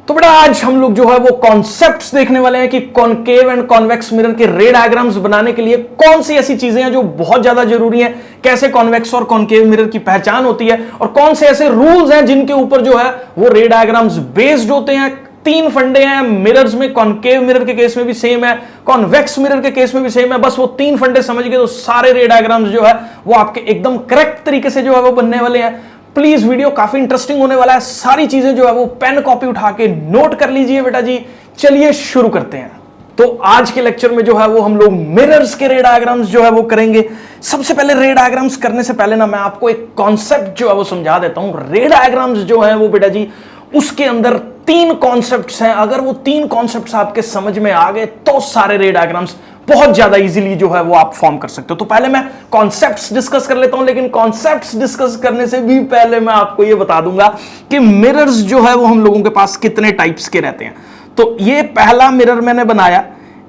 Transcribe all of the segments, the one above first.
तो बेटा आज हम लोग जो है वो कॉन्सेप्ट्स देखने वाले हैं कि कॉनकेव एंड कॉन्वेक्स मिरर के रे डायग्राम्स बनाने के लिए कौन सी ऐसी चीजें हैं जो बहुत ज्यादा जरूरी हैं, कैसे कॉन्वेक्स और कॉनकेव मिरर की पहचान होती है और कौन से ऐसे रूल्स हैं जिनके ऊपर जो है वो रे डायग्राम्स बेस्ड होते हैं। तीन फंडे हैं मिरर्स में, कॉनकेव मिरर के केस में भी सेम है, कॉन्वेक्स मिरर के केस में भी सेम है। बस वो तीन फंडे समझ गए तो सारे रे डायग्राम्स जो है वो आपके एकदम करेक्ट तरीके से जो है वो बनने वाले हैं। प्लीज वीडियो काफी इंटरेस्टिंग होने वाला है, सारी चीजें जो है वो पेन कॉपी उठा के नोट कर लीजिए बेटा जी। चलिए शुरू करते हैं। तो आज के लेक्चर में जो है वो हम लोग मिरर्स के रे डायग्राम्स जो है वो करेंगे। सबसे पहले रे डायग्राम्स करने से पहले ना मैं आपको एक कॉन्सेप्ट जो है वो समझा देता हूं। रे डायग्राम्स जो है वो बेटा जी उसके अंदर तीन कॉन्सेप्ट्स हैं। अगर वो तीन कॉन्सेप्ट्स आपके समझ में आ गए तो सारे रे डायग्राम्स बहुत ज्यादा इजीली जो है वो आप फॉर्म कर सकते हो। तो पहले मैं कॉन्सेप्ट्स डिस्कस कर लेता हूं, लेकिन कॉन्सेप्ट्स डिस्कस करने से भी पहले मैं आपको ये बता दूंगा कि मिरर्स जो है वो हम लोगों के पास कितने टाइप्स के रहते हैं। तो ये पहला मिरर मैंने बनाया,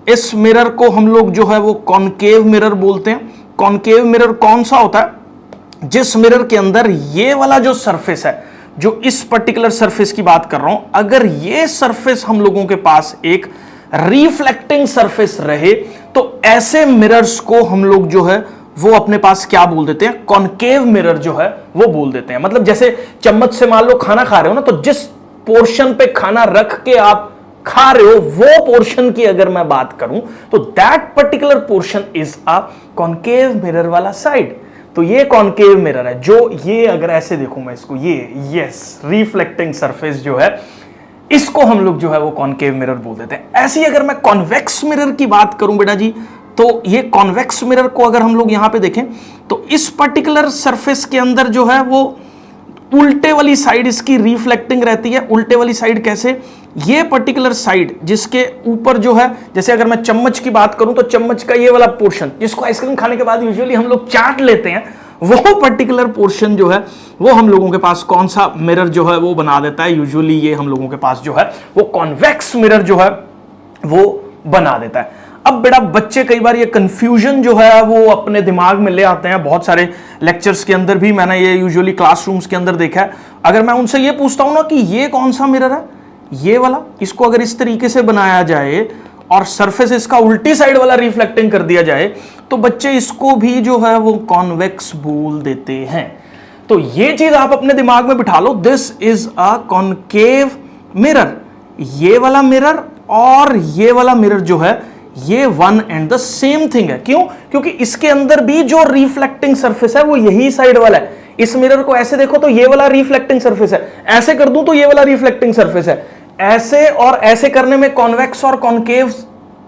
इस मिरर को हम लोग जो है वो कॉनकेव मिरर बोलते हैं। कॉनकेव मिरर कौन सा होता है? जिस मिरर के अंदर ये वाला जो सरफेस है, जो इस पर्टिकुलर सरफेस की बात कर रहा हूं, अगर ये सरफेस हम लोगों के पास एक रिफ्लेक्टिंग सरफेस रहे तो ऐसे मिरर्स को हम लोग जो है वो अपने पास क्या बोल देते हैं? कॉनकेव मिरर जो है वो बोल देते हैं। मतलब जैसे चम्मच से मान लो खाना खा रहे हो ना, तो जिस पोर्शन पे खाना रख के आप खा रहे हो वो पोर्शन की अगर मैं बात करूं तो that particular portion is a concave mirror वाला साइड। तो ये कॉनकेव मिरर है। जो ये अगर ऐसे देखूं मैं इसको, ये यस रिफ्लेक्टिंग सरफेस जो है इसको हम लोग जो है वो कॉनकेव मिरर बोल देते हैं। ऐसी अगर मैं कॉन्वेक्स मिरर की बात करूं बेटा जी, तो ये कॉन्वेक्स मिरर को अगर हम लोग यहां पे देखें तो इस पर्टिकुलर सरफेस के अंदर जो है वो उल्टे वाली साइड इसकी रिफ्लेक्टिंग रहती है। उल्टे वाली साइड कैसे? ये पर्टिकुलर साइड जिसके ऊपर जो है, जैसे अगर मैं चम्मच की बात करूं तो चम्मच का ये वाला पोर्शन जिसको आइसक्रीम खाने के बाद यूजुअली हम लोग चाट लेते हैं, वो पर्टिकुलर पोर्शन जो है वो हम लोगों के पास कौन सा मिरर जो है वो बना देता है? यूजुअली ये हम लोगों के पास जो है वो कॉन्वेक्स मिरर जो है वो बना देता है। अब बेटा बच्चे कई बार ये कंफ्यूजन जो है वो अपने दिमाग में ले आते हैं। बहुत सारे लेक्चर्स के अंदर भी मैंने ये यूजुअली क्लासरूम्स के अंदर देखा है। अगर मैं उनसे ये पूछता हूं ना कि ये कौन सा मिरर है, ये वाला, इसको अगर इस तरीके से बनाया जाए और सरफेस इसका उल्टी साइड वाला रिफ्लेक्टिंग कर दिया जाए तो बच्चे इसको भी जो है वो कॉन्वेक्स बोल देते हैं। तो ये चीज आप अपने दिमाग में बिठा लो, this is a concave mirror. ये वाला मिरर और ये वाला मिरर जो है ये one and the same thing है। क्यों? क्योंकि इसके अंदर भी जो रिफ्लेक्टिंग सरफेस है वो यही साइड वाला है। इस मिरर को ऐसे देखो तो ये वाला रिफ्लेक्टिंग सरफेस है, ऐसे कर दूं तो ये वाला रिफ्लेक्टिंग सरफेस है। ऐसे और ऐसे करने में कॉन्वेक्स और कॉनकेव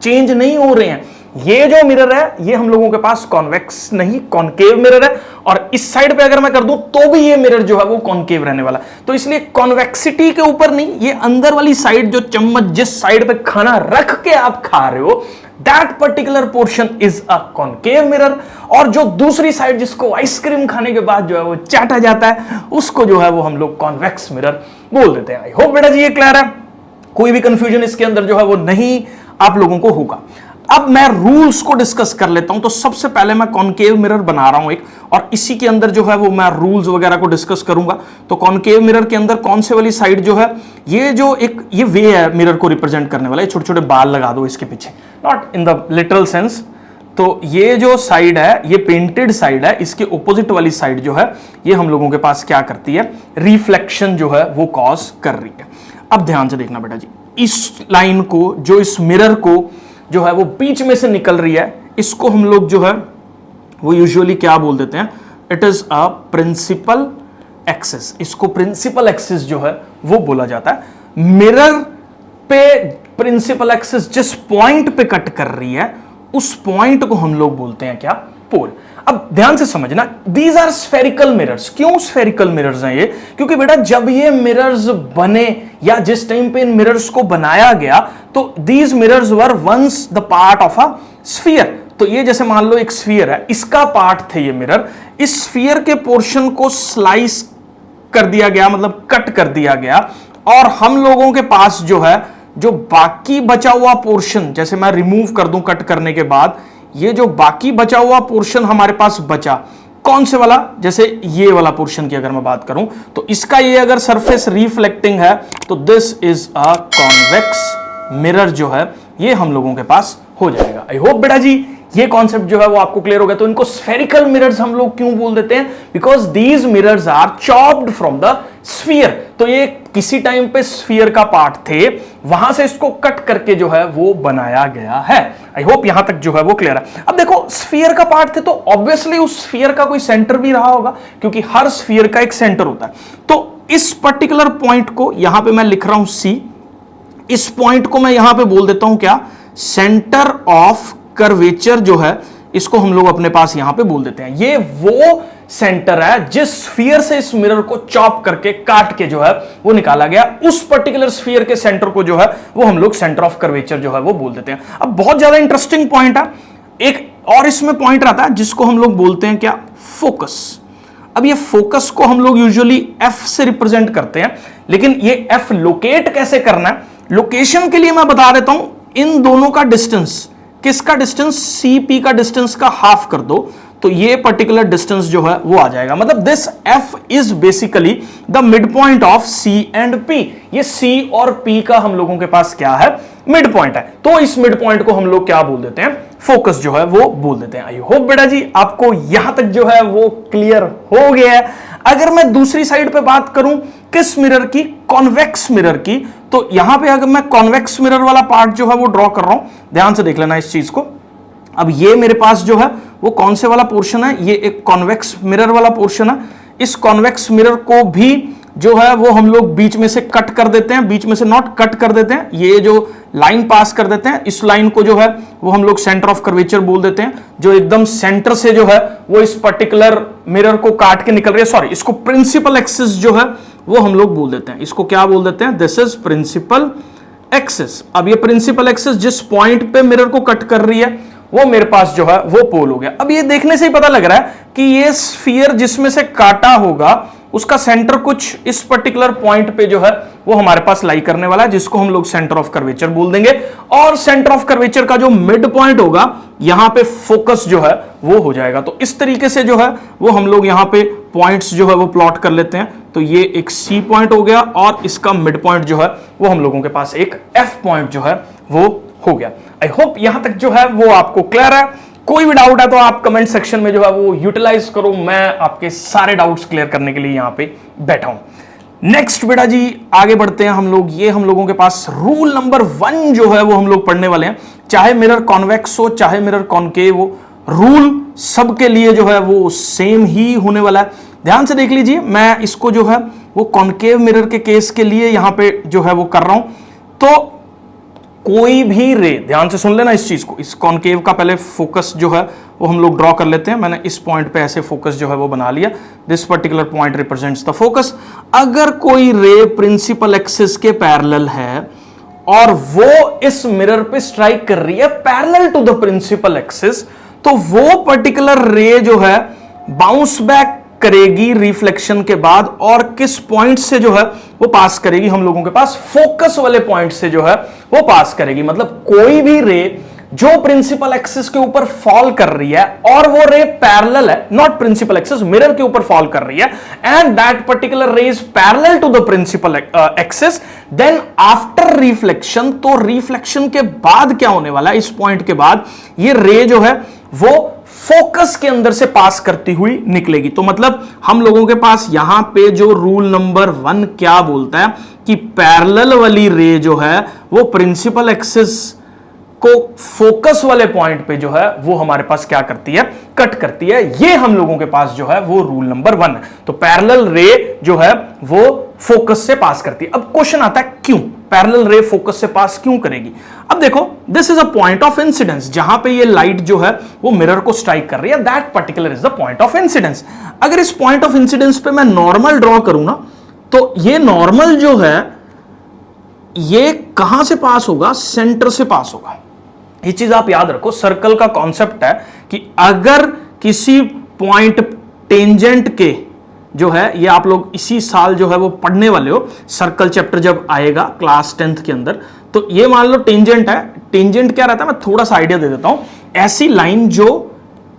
चेंज नहीं हो रहे हैं। ये जो मिरर है ये हम लोगों के पास कॉन्वेक्स नहीं कॉनकेव मिरर है, और इस साइड पे अगर मैं कर दूं तो भी ये मिरर जो है वो कॉनकेव रहने वाला। तो इसलिए कॉन्वेक्सिटी के ऊपर नहीं, ये अंदर वाली साइड जो चम्मच जिस साइड पे खाना रख के आप खा रहे हो that particular portion is a concave mirror, और जो दूसरी साइड जिसको आइसक्रीम खाने के बाद जो है वो चाटा जाता है उसको जो है वो हम लोग कॉन्वेक्स मिरर बोल देते हैं। आई होप बेटा जी ये क्लियर है, कोई भी कंफ्यूजन इसके अंदर जो है वो नहीं आप लोगों को होगा। अब मैं रूल्स को डिस्कस कर लेता हूं। तो सबसे पहले मैं कॉनकेव मिरर बना रहा हूं एक, और इसी के अंदर जो है वो मैं रूल्स वगैरह को डिस्कस करूंगा। तो कॉनकेव मिरर के अंदर कौन से वाली साइड जो है, ये जो एक ये वे है मिरर को रिप्रेजेंट करने वाला, ये छोटे छोटे बाल लगा दो इसके पीछे, not in the literal sense. तो ये जो साइड है ये पेंटेड साइड है, इसके ऑपोजिट वाली साइड जो है ये हम लोगों के पास क्या करती है? रिफ्लेक्शन जो है वो कॉज कर रही है। अब ध्यान से देखना बेटा जी, इस लाइन को, जो इस मिरर को जो है वो बीच में से निकल रही है, इसको हम लोग जो है वो यूजुअली क्या बोल देते हैं? It is a principal axis. इसको प्रिंसिपल एक्सिस जो है वो बोला जाता है। मिरर पे प्रिंसिपल एक्सिस जिस पॉइंट पे कट कर रही है उस पॉइंट को हम लोग बोलते हैं क्या? पोल। अब ध्यान से समझना, दीज आर स्फेरिकल मिरर्स। क्यों स्फेरिकल मिरर्स हैं ये? क्योंकि बेटा जब ये मिरर्स बने या जिस टाइम पे इन मिरर्स को बनाया गया तो these mirrors were once the part of a sphere. तो ये जैसे मान लो एक स्फीयर है, इसका पार्ट थे ये मिरर। इस स्फीयर के पोर्शन को स्लाइस कर दिया गया, मतलब कट कर दिया गया, और हम लोगों के पास जो है जो बाकी बचा हुआ पोर्शन, जैसे मैं रिमूव कर दूं कट करने के बाद, ये जो बाकी बचा हुआ पोर्शन हमारे पास बचा, कौन से वाला, जैसे ये वाला पोर्शन की अगर मैं बात करूं तो इसका ये अगर सरफेस रिफ्लेक्टिंग है तो this is a convex mirror जो है ये हम लोगों के पास हो जाएगा। आई होप बेटा जी ये कॉन्सेप्ट जो है वो आपको क्लियर हो गया। तो इनको स्फेरिकल मिरर्स हम लोग क्यों बोल देते हैं? Because these mirrors are chopped from the sphere. तो ये किसी टाइम पे स्फीयर का पार्ट थे, वहां से इसको कट करके जो है वो बनाया गया है। आई होप यहां तक जो है वो क्लियर है। अब देखो स्फीयर का पार्ट थे तो ऑब्वियसली उस स्फीयर का कोई सेंटर भी रहा होगा, क्योंकि हर स्फीयर का एक सेंटर होता है। तो इस पर्टिकुलर पॉइंट को यहां पे मैं लिख रहा हूं C, इस पॉइंट को मैं यहां पे बोल देता हूं क्या, सेंटर ऑफ कर्वेचर जो है इसको हम लोग अपने पास यहां पे बोल देते हैं। ये वो सेंटर है जिस स्फीयर से इस मिरर को चॉप करके काट के जो है वो निकाला गया, उस पर्टिकुलर स्फीयर के सेंटर को जो है वो हम लोग सेंटर ऑफ कर्वेचर जो है वो बोल देते हैं। अब बहुत ज्यादा इंटरेस्टिंग पॉइंट है एक और इसमें पॉइंट रहता है जिसको हम लोग बोलते हैं क्या, फोकस। अब ये फोकस को हम लोग यूजुअली F से रिप्रेजेंट करते हैं, लेकिन ये F लोकेट कैसे करना है, लोकेशन के लिए मैं बता देता हूं, इन दोनों का डिस्टेंस, किसका डिस्टेंस, CP का डिस्टेंस का हाफ कर दो तो ये पर्टिकुलर डिस्टेंस जो है वो आ जाएगा। मतलब this F is basically the mid point of C and P। ये C और P का हम लोगों के पास क्या है, मिड पॉइंट है। तो इस मिड पॉइंट को हम लोग क्या बोल देते हैं, फोकस जो है वो बोल देते हैं। आई होप बेटा जी आपको यहां तक जो है वो क्लियर हो गया है। अगर मैं दूसरी साइड पे बात करूं किस मिरर की, कॉन्वेक्स मिरर की, तो यहां पे अगर मैं कॉन्वेक्स मिरर वाला पार्ट जो है वो ड्रॉ कर रहा हूं, ध्यान से देख लेना इस चीज को। अब ये मेरे पास जो है वो कौन से वाला पोर्शन है, ये एक कॉन्वेक्स मिरर वाला पोर्शन है। इस कॉन्वेक्स मिरर को भी जो है वो हम लोग बीच में से कट कर देते हैं, बीच में से नॉट कट कर देते हैं, ये जो लाइन पास कर देते हैं, इस लाइन को जो है वो हम लोग सेंटर ऑफ कर्वेचर बोल देते हैं, जो एकदम सेंटर से जो है वो इस पर्टिकुलर मिरर को काट के निकल रही है। सॉरी, इसको प्रिंसिपल एक्सिस जो है वो हम लोग बोल देते हैं, इसको क्या बोल देते हैं, दिस इज प्रिंसिपल एक्सिस। अब ये प्रिंसिपल एक्सिस जिस पॉइंट पे मिरर को कट कर रही है वो मेरे पास जो है वो पोल हो गया। अब ये देखने से ही पता लग रहा है कि ये स्फीयर जिसमें से काटा होगा उसका सेंटर कुछ इस पर्टिकुलर पॉइंट पे जो है वो हमारे पास लाई करने वाला है, जिसको हम लोग सेंटर ऑफ कर्वेचर बोल देंगे। और सेंटर ऑफ कर्वेचर का जो मिड पॉइंट होगा यहां पे फोकस जो है वो हो जाएगा। तो इस तरीके से जो है वो हम लोग यहां पे पॉइंट्स जो है वो प्लॉट कर लेते हैं। तो ये एक C पॉइंट हो गया और इसका मिड पॉइंट जो है वो हम लोगों के पास एक F पॉइंट जो है वो हो गया। आई होप यहां तक जो है वो आपको क्लियर है। कोई भी डाउट है तो आप कमेंट सेक्शन में जो है वो यूटिलाइज करो, मैं आपके सारे डाउट्स क्लियर करने के लिए यहां पे बैठा हूं। नेक्स्ट बेटा जी आगे बढ़ते हैं हम लोग। ये हम लोगों के पास रूल नंबर 1 जो है वो हम लोग पढ़ने वाले हैं। चाहे मिरर कॉन्वेक्स हो चाहे मिरर कॉन्केव हो, रूल सबके लिए जो है वो सेम ही होने वाला है। ध्यान से देख लीजिए, मैं इसको जो है वो कॉन्केव मिरर के केस के लिए यहां पे जो है वो कर रहा हूं। तो कोई भी रे, ध्यान से सुन लेना इस चीज को, इस कॉन्केव का पहले फोकस जो है वो हम लोग ड्रॉ कर लेते हैं। मैंने इस पॉइंट पे ऐसे फोकस जो है वो बना लिया, this particular point represents the focus. अगर कोई रे प्रिंसिपल एक्सिस के पैरेलल है और वो इस मिरर पे स्ट्राइक कर रही है parallel to the principal axis, तो वो पर्टिकुलर रे जो है बाउंस बैक करेगी रिफ्लेक्शन के बाद, और किस पॉइंट से जो है वो पास करेगी, हम लोगों के पास फोकस वाले पॉइंट से जो है वो पास करेगी। मतलब कोई भी रे जो प्रिंसिपल एक्सिस के ऊपर फॉल कर रही है और वो रे पैरेलल है, नॉट प्रिंसिपल एक्सिस, मिरर के ऊपर फॉल कर रही है, and that particular ray is parallel to the principal axis, then after reflection, तो रिफ्लेक्शन के बाद क्या होने वाला है, इस पॉइंट के बाद ये रे जो है वो फोकस के अंदर से पास करती हुई निकलेगी। तो मतलब हम लोगों के पास यहां पे जो रूल नंबर 1 क्या बोलता है कि पैरेलल वाली रे जो है वो प्रिंसिपल एक्सिस को फोकस वाले पॉइंट पे जो है वो हमारे पास क्या करती है, कट करती है। ये हम लोगों के पास जो है वो रूल नंबर 1 है। तो पैरेलल रे जो है वो फोकस से पास करती है। अब क्वेश्चन आता है क्यों पैरेलल रे फोकस से पास क्यों करेगी। अब देखो, this is a point of incidence, जहां पे ये लाइट जो है वो मिरर को स्ट्राइक कर रही है, that particular is the point of incidence. अगर इस पॉइंट ऑफ इंसिडेंस पे मैं नॉर्मल ड्रॉ करूं ना, तो ये नॉर्मल जो है ये कहां से पास होगा, सेंटर से पास होगा। ये चीज आप याद रखो, सर्कल का कॉन्सेप्ट है कि अगर किसी पॉइंट टेंजेंट के जो है, ये आप लोग इसी साल जो है वो पढ़ने वाले हो, सर्कल चैप्टर जब आएगा क्लास 10th के अंदर, तो ये मान लो टेंजेंट है। टेंजेंट क्या रहता है, मैं थोड़ा सा आइडिया दे देता हूं। ऐसी लाइन जो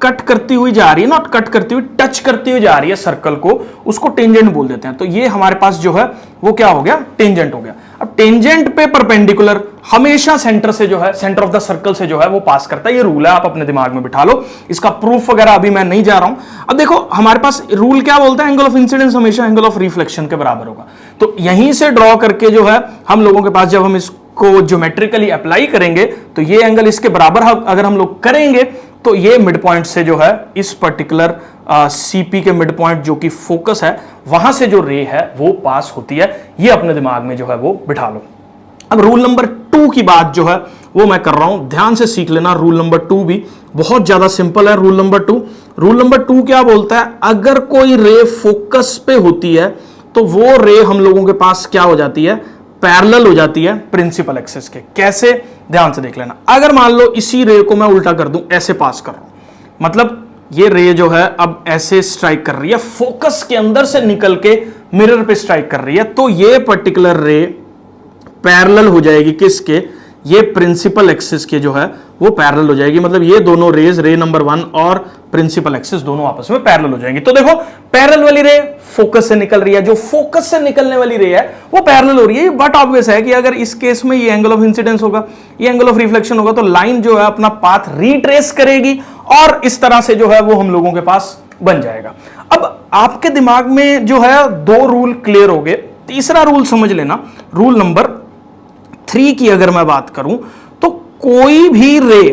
कट करती हुई जा रही है, नॉट कट करती हुई, टच करती हुई जा रही है सर्कल को, उसको टेंजेंट बोल देते हैं। तो ये हमारे पास जो है वो क्या हो गया, टेंजेंट हो गया। अब टेंजेंट पे परपेंडिकुलर हमेशा सेंटर से जो है, सेंटर ऑफ द सर्कल से जो है वो पास करता है। ये रूल है, आप अपने दिमाग में बिठा लो, इसका प्रूफ वगैरह अभी मैं नहीं जा रहा हूं। अब देखो हमारे पास रूल क्या बोलता है, एंगल ऑफ इंसिडेंस हमेशा एंगल ऑफ रिफ्लेक्शन के बराबर होगा। तो यहीं से ड्रॉ करके जो है हम लोगों के पास, जब हम इसको ज्योमेट्रिकली अप्लाई करेंगे तो ये एंगल इसके बराबर अगर हम लोग करेंगे तो ये मिड पॉइंट से जो है इस पर्टिकुलर सीपी के मिड पॉइंट जो कि फोकस है, वहां से जो रे है वो पास होती है। ये अपने दिमाग में जो है वो बिठा लो। अब रूल नंबर 2 की बात जो है वो मैं कर रहा हूं, ध्यान से सीख लेना। रूल नंबर 2 भी बहुत ज्यादा सिंपल है। रूल नंबर 2 क्या बोलता है, अगर कोई रे फोकस पे होती है तो वो रे हम लोगों के पास क्या हो जाती है, पैरेलल हो जाती है प्रिंसिपल एक्सिस के। कैसे, ध्यान से देख लेना। अगर मान लो इसी रे को मैं उल्टा कर दूं, ऐसे पास कर रहा हूं, मतलब ये रे जो है अब ऐसे स्ट्राइक कर रही है, फोकस के अंदर से निकल के मिरर पे स्ट्राइक कर रही है, तो ये पर्टिकुलर रे पैरेलल हो जाएगी किसके, ये प्रिंसिपल एक्सिस के जो है वो पैरेलल हो जाएगी। मतलब ये दोनों रेज, रे नंबर 1 और प्रिंसिपल एक्सिस, दोनों आपस में पैरेलल हो जाएंगी। तो देखो पैरेलल वाली रे फोकस से निकल रही है, जो फोकस से निकलने वाली रे है वो पैरेलल हो रही है। बट ऑब्वियस है कि अगर इस केस में ये एंगल ऑफ इंसिडेंस होगा, ये एंगल ऑफ रिफ्लेक्शन होगा, तो लाइन जो है अपना पाथ रिट्रेस करेगी और इस तरह से जो है वो हम लोगों के पास बन जाएगा। अब आपके दिमाग में जो है 2 रूल क्लियर हो गए। तीसरा रूल समझ लेना, रूल नंबर 3 की अगर मैं बात करूं तो कोई भी रे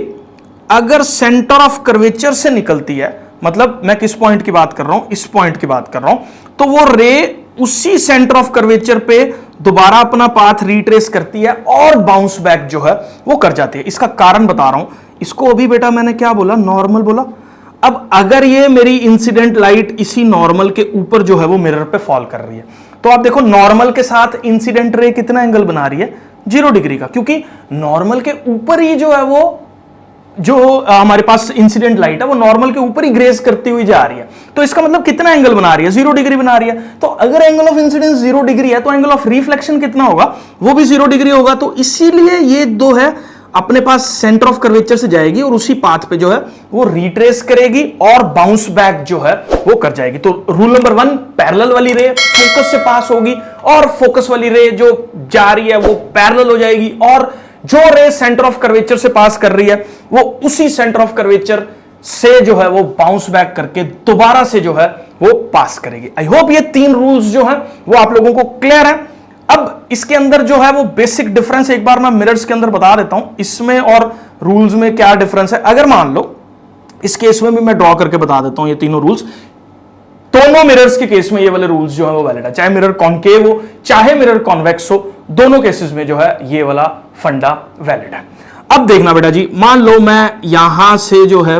अगर सेंटर ऑफ कर्वेचर से निकलती है, मतलब मैं किस पॉइंट की बात कर रहा हूं, इस पॉइंट की बात कर रहा हूं, तो वो रे उसी सेंटर ऑफ कर्वेचर पे दोबारा अपना पाथ रिट्रेस करती है और बाउंस बैक जो है वो कर जाती है। इसका कारण बता रहा हूं। इसको अभी बेटा मैंने क्या बोला, नॉर्मल बोला। अब अगर ये मेरी इंसिडेंट लाइट इसी नॉर्मल के ऊपर जो है वो मिरर पे फॉल कर रही है, तो आप देखो नॉर्मल के साथ इंसिडेंट रे कितना एंगल बना रही है, 0 डिग्री का, क्योंकि नॉर्मल के ऊपर ही जो है वो जो हमारे पास इंसिडेंट लाइट है वो नॉर्मल के ऊपर ही ग्रेस करती हुई जा रही है। तो इसका मतलब कितना एंगल बना रही है, 0 डिग्री बना रही है। तो अगर एंगल ऑफ इंसिडेंस 0 डिग्री है तो एंगल ऑफ रिफ्लेक्शन कितना होगा, वो भी 0 डिग्री होगा। तो इसीलिए ये दो है अपने पास सेंटर ऑफ कर्वेचर से जाएगी और उसी पाथ पे जो है वो रिट्रेस करेगी और बाउंस बैक जो है वो कर जाएगी। तो रूल नंबर 1, पैरेलल वाली रे फोकस से पास होगी और फोकस वाली रे जो जा रही है वो पैरेलल हो जाएगी, और जो रे सेंटर ऑफ कर्वेचर से पास कर रही है वो उसी सेंटर ऑफ कर्वेचर से जो है वो बाउंस बैक करके दोबारा से जो है वो पास करेगी। आई होप ये 3 रूल्स जो है वो आप लोगों को क्लियर है। अब इसके अंदर जो है वो बेसिक डिफरेंस एक बार मैं मिरर्स के अंदर बता देता हूं, इसमें और रूल्स में क्या डिफरेंस है। अगर मान लो इस केस में भी मैं ड्रॉ करके बता देता हूं ये तीनों रूल्स, दोनों मिरर्स के केस में ये वाले रूल्स जो है वो वैलिड है, चाहे मिरर कॉन्केव हो चाहे मिरर कॉन्वेक्स हो, दोनों केसेस में जो है ये वाला फंडा वैलिड है। अब देखना बेटा जी, मान लो मैं यहां से जो है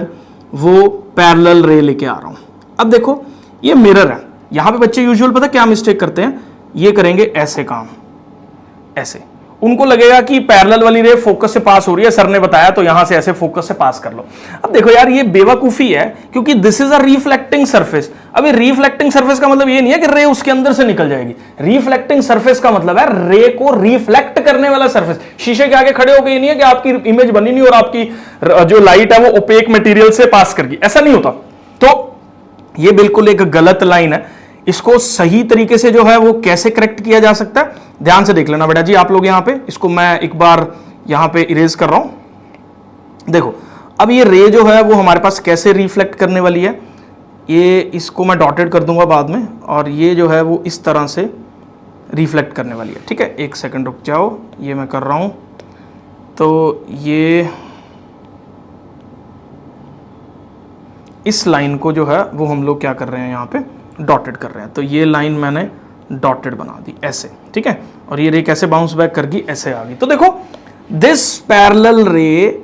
वो पैरेलल रे लेके आ रहा हूं। अब देखो ये मिरर है, यहां पे बच्चे यूजुअल पता क्या मिस्टेक करते हैं, ये करेंगे ऐसे काम, ऐसे उनको लगेगा कि पैरेलल वाली रे फोकस से पास हो रही है, सर ने बताया तो यहां से ऐसे फोकस से पास कर लो। अब देखो यार ये बेवकूफी है, क्योंकि this is a reflecting surface. अब ये रिफ्लेक्टिंग सरफेस का मतलब ये नहीं है कि रे उसके अंदर से निकल जाएगी। रिफ्लेक्टिंग सरफेस का मतलब है रे को रिफ्लेक्ट करने वाला सरफेस। शीशे के आगे खड़े हो गए, नहीं है कि आपकी इमेज बनी नहीं और आपकी जो लाइट है वो ओपेक मटेरियल से पास कर गई, ऐसा नहीं होता। तो ये बिल्कुल एक गलत लाइन है। इसको सही तरीके से जो है वो कैसे करेक्ट किया जा सकता है, ध्यान से देख लेना बेटा जी आप लोग। यहां पे इसको मैं एक बार यहां पे इरेज कर रहा हूं। देखो अब ये रे जो है वो हमारे पास कैसे रिफ्लेक्ट करने वाली है, ये इसको मैं डॉटेड कर दूंगा बाद में, और ये जो है वो इस तरह से रिफ्लेक्ट करने वाली है। ठीक है, एक सेकंड रुक जाओ, ये मैं कर रहा हूं। तो ये इस लाइन को जो है वो हम लोग क्या कर रहे हैं, यहां पे डॉटेड कर रहे हैं। तो ये लाइन मैंने डॉटेड बना दी ऐसे, ठीक है, और ये रे कैसे बाउंस बैक कर गई, ऐसे आ गई। तो देखो दिस पैरेलल रे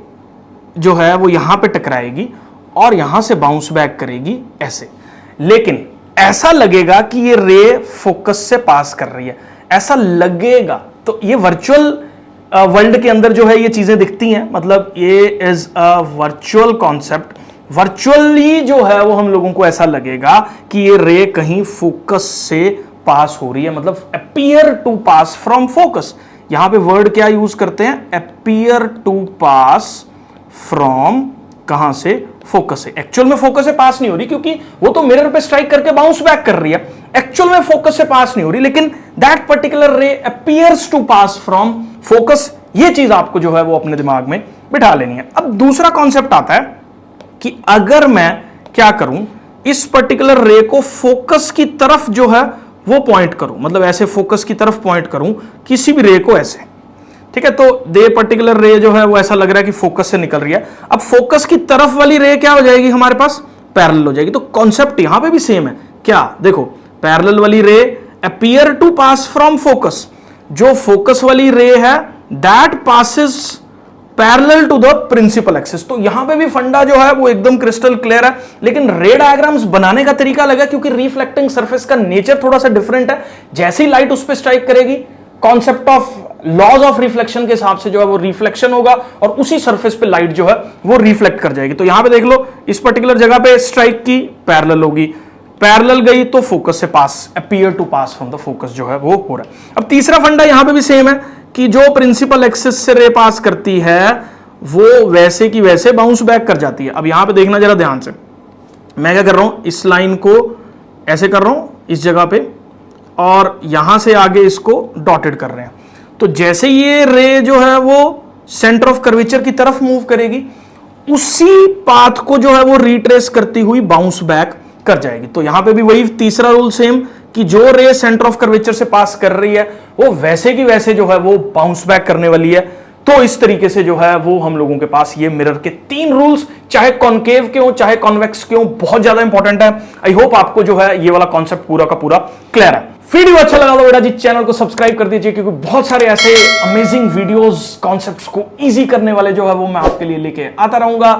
जो है वो यहां पे टकराएगी और यहां से बाउंस बैक करेगी ऐसे, लेकिन ऐसा लगेगा कि ये रे फोकस से पास कर रही है, ऐसा लगेगा। तो ये वर्चुअल वर्ल्ड के अंदर जो है ये चीजें दिखती हैं, मतलब ये is a virtual concept. Virtually जो है वो हम लोगों को ऐसा लगेगा कि ये रे कहीं फोकस से पास हो रही है, मतलब appear to pass from focus. यहां पे वर्ड क्या यूज करते हैं, अपीयर टू पास फ्रॉम कहां से? फोकस से। एक्चुअल में फोकस से पास नहीं हो रही, क्योंकि वो तो मिरर पे स्ट्राइक करके बाउंस बैक कर रही है, एक्चुअल में फोकस से पास नहीं हो रही, लेकिन that particular ray appears to pass from focus. ये चीज आपको जो है वो अपने दिमाग में बिठा लेनी है। अब दूसरा कॉन्सेप्ट आता है कि अगर मैं क्या करूं, इस पर्टिकुलर रे को फोकस की तरफ जो है वो पॉइंट करूं, मतलब ऐसे फोकस की तरफ पॉइंट करूं किसी भी रे को ऐसे, ठीक है, तो दे पर्टिकुलर रे जो है वो ऐसा लग रहा है कि फोकस से निकल रही है। अब फोकस की तरफ वाली रे क्या हो जाएगी हमारे पास? पैरेलल हो जाएगी। तो कॉन्सेप्ट यहां पे भी सेम है। क्या? देखो, पैरेलल वाली ray appear to pass from focus, जो फोकस वाली रे है that passes parallel to the principal axis. तो यहां पे भी फंडा जो है वो एकदम क्रिस्टल क्लियर है, लेकिन रे डायग्राम्स बनाने का तरीका लगा, क्योंकि रिफ्लेक्टिंग सरफेस का नेचर थोड़ा सा डिफरेंट है। जैसे ही लाइट उस पर स्ट्राइक करेगी, concept of laws of reflection के हिसाब से जो है वो रिफ्लेक्शन होगा और उसी सरफेस पे लाइट जो है वो रिफ्लेक्ट कर जाएगी। तो यहां पे देख लो, इस पर्टिकुलर जगह पे स्ट्राइक की, पैरेलल होगी, पैरेलल गई तो फोकस से pass, appear to pass from the focus जो है वो हो रहा है। अब तीसरा फंडा यहां पे भी सेम है कि जो प्रिंसिपल एक्सिस से रे पास करती है वो वैसे की वैसे बाउंस बैक कर जाती है। अब यहां पे देखना जरा ध्यान से, मैं क्या कर रहा हूं, इस लाइन को ऐसे कर रहा हूं इस जगह पे, और यहां से आगे इसको डॉटेड कर रहे हैं। तो जैसे ये रे जो है वो सेंटर ऑफ कर्वेचर की तरफ मूव करेगी, उसी पाथ को जो है वो रिट्रेस करती हुई बाउंस बैक कर जाएगी। तो यहां पे भी वही तीसरा रूल सेम कि जो रे सेंटर ऑफ कर्वेचर से पास कर रही है वो वैसे की वैसे जो है वो बाउंस बैक करने वाली है। तो इस तरीके से जो है वो हम लोगों के पास ये मिरर के 3 रूल्स, चाहे कॉनकेव के हो चाहे कॉन्वेक्स के हो, बहुत ज्यादा इंपॉर्टेंट है। आई होप आपको जो है ये वाला कॉन्सेप्ट पूरा का पूरा क्लियर है। वीडियो अच्छा लगा तो बेटा जी चैनल को सब्सक्राइब कर दीजिए, क्योंकि बहुत सारे ऐसे अमेजिंग वीडियोस कॉन्सेप्ट्स को इजी करने वाले जो है वो मैं आपके लिए लेके आता रहूंगा।